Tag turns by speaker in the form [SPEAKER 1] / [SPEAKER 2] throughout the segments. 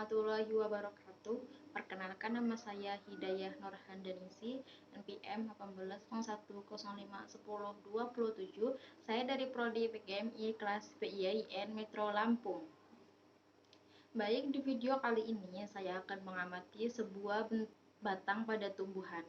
[SPEAKER 1] warahmatullahi wabarakatuh. Perkenalkan, nama saya Hidayah Nurhandanisi, NPM 1801051027. Saya dari Prodi PGMI kelas PIAIN Metro Lampung. Baik, di video kali ini saya akan mengamati sebuah batang pada tumbuhan.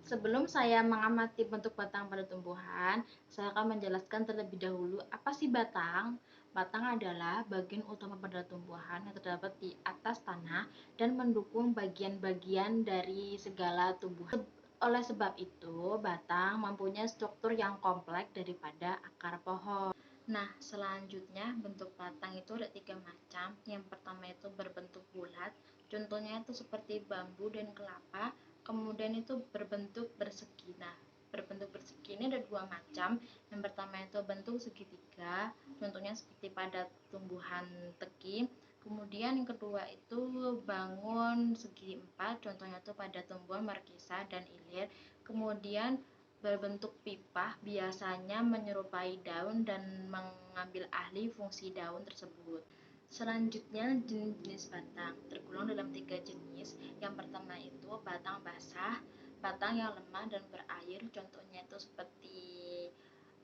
[SPEAKER 1] Sebelum saya mengamati bentuk batang pada tumbuhan, saya akan menjelaskan terlebih dahulu apa sih batang. Batang adalah bagian utama pada tumbuhan yang terdapat di atas tanah dan mendukung bagian-bagian dari segala tumbuhan. Oleh sebab itu, batang mempunyai struktur yang kompleks daripada akar pohon. Nah, selanjutnya bentuk batang itu ada 3 macam. Yang pertama itu berbentuk bulat, contohnya itu seperti bambu dan kelapa. Kemudian itu berbentuk persegi. Nah, berbentuk persegi ini ada 2 macam. Yang pertama itu bentuk segitiga, contohnya seperti pada tumbuhan teki. Kemudian yang kedua itu bangun segi 4, contohnya itu pada tumbuhan markisa dan ilir. Kemudian berbentuk pipa, biasanya menyerupai daun dan mengambil alih fungsi daun tersebut. Selanjutnya, jenis-jenis batang tergolong dalam 3 jenis. Yang pertama itu batang basah, batang yang lemah dan berair, contohnya itu seperti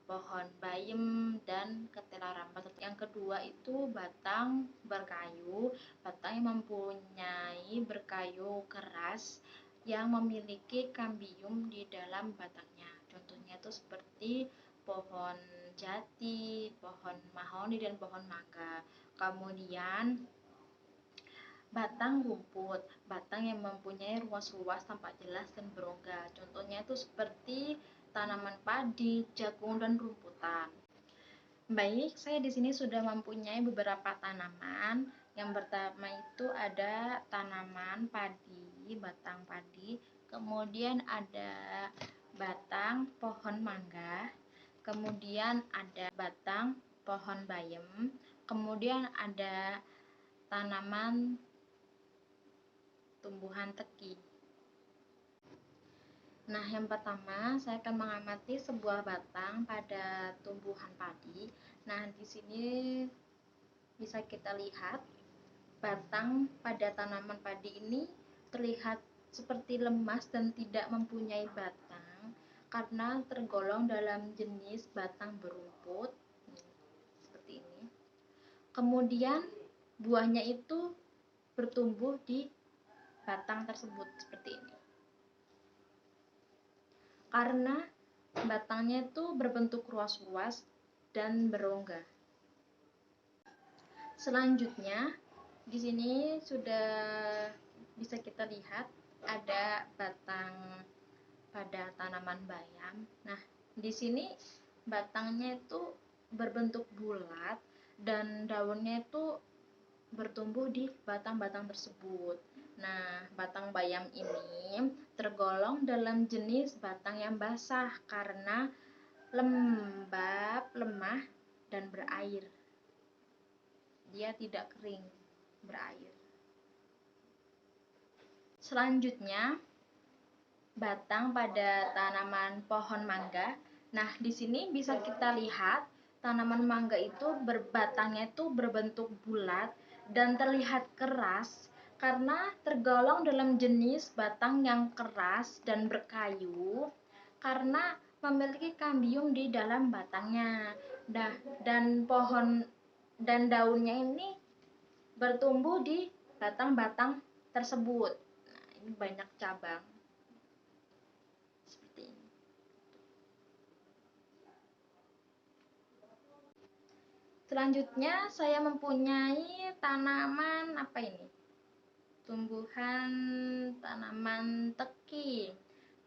[SPEAKER 1] pohon bayam dan ketela rambat. Yang kedua itu batang berkayu, batang yang mempunyai berkayu keras yang memiliki kambium di dalam batangnya, contohnya itu seperti pohon jati, pohon mahoni dan pohon mangga. Kemudian batang rumput, batang yang mempunyai ruas-ruas tampak jelas dan berongga, contohnya itu seperti tanaman padi, jagung dan rumputan. Baik, saya di sini sudah mempunyai beberapa tanaman. Yang pertama itu ada tanaman padi, batang padi, kemudian ada batang pohon mangga, kemudian ada batang pohon bayam, kemudian ada tanaman tumbuhan teki. Nah, yang pertama saya akan mengamati sebuah batang pada tumbuhan padi. Nah, di sini bisa kita lihat batang pada tanaman padi ini terlihat seperti lemas dan tidak mempunyai batang karena tergolong dalam jenis batang berumput seperti ini. Kemudian buahnya itu bertumbuh di batang tersebut seperti ini. Karena batangnya itu berbentuk ruas-ruas dan berongga. Selanjutnya, di sini sudah bisa kita lihat ada batang pada tanaman bayam. Nah, di sini batangnya itu berbentuk bulat dan daunnya itu bertumbuh di batang-batang tersebut. Nah, batang bayam ini tergolong dalam jenis batang yang basah karena lembab, lemah, dan berair. Dia tidak kering, berair. Selanjutnya, batang pada tanaman pohon mangga. Nah, di sini bisa kita lihat tanaman mangga itu batangnya itu berbentuk bulat dan terlihat keras karena tergolong dalam jenis batang yang keras dan berkayu karena memiliki kambium di dalam batangnya. Nah, dan pohon dan daunnya ini bertumbuh di batang-batang tersebut. Nah, ini banyak cabang. Seperti ini. Selanjutnya saya mempunyai tanaman apa ini? Tumbuhan tanaman teki.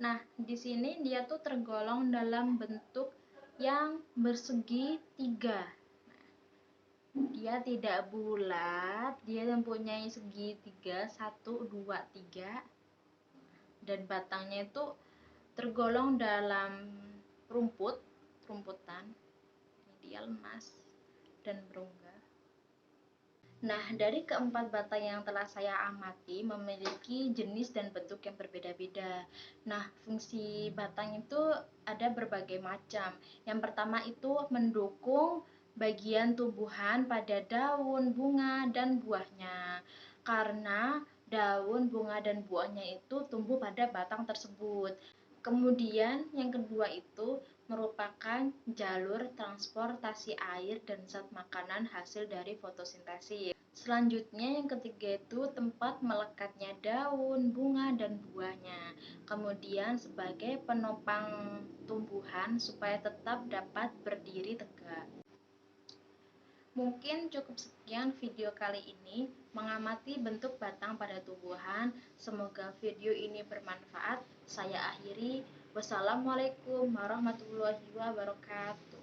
[SPEAKER 1] Nah, di sini dia tuh tergolong dalam bentuk yang bersegi 3. Dia tidak bulat, dia mempunyai segi 3, 1, 2, 3. Dan batangnya itu tergolong dalam rumputan. Dia lemas dan berongga. Nah, dari keempat batang yang telah saya amati memiliki jenis dan bentuk yang berbeda-beda. Nah, fungsi batang itu ada berbagai macam. Yang pertama itu mendukung bagian tumbuhan pada daun, bunga, dan buahnya. karena daun, bunga, dan buahnya itu tumbuh pada batang tersebut. Kemudian yang kedua itu merupakan jalur transportasi air dan zat makanan hasil dari fotosintesis. Selanjutnya yang ketiga itu tempat melekatnya daun, bunga, dan buahnya. Kemudian sebagai penopang tumbuhan supaya tetap dapat berdiri tegak. Mungkin cukup sekian video kali ini mengamati bentuk batang pada tumbuhan. Semoga video ini bermanfaat. Saya akhiri. Wassalamualaikum warahmatullahi wabarakatuh.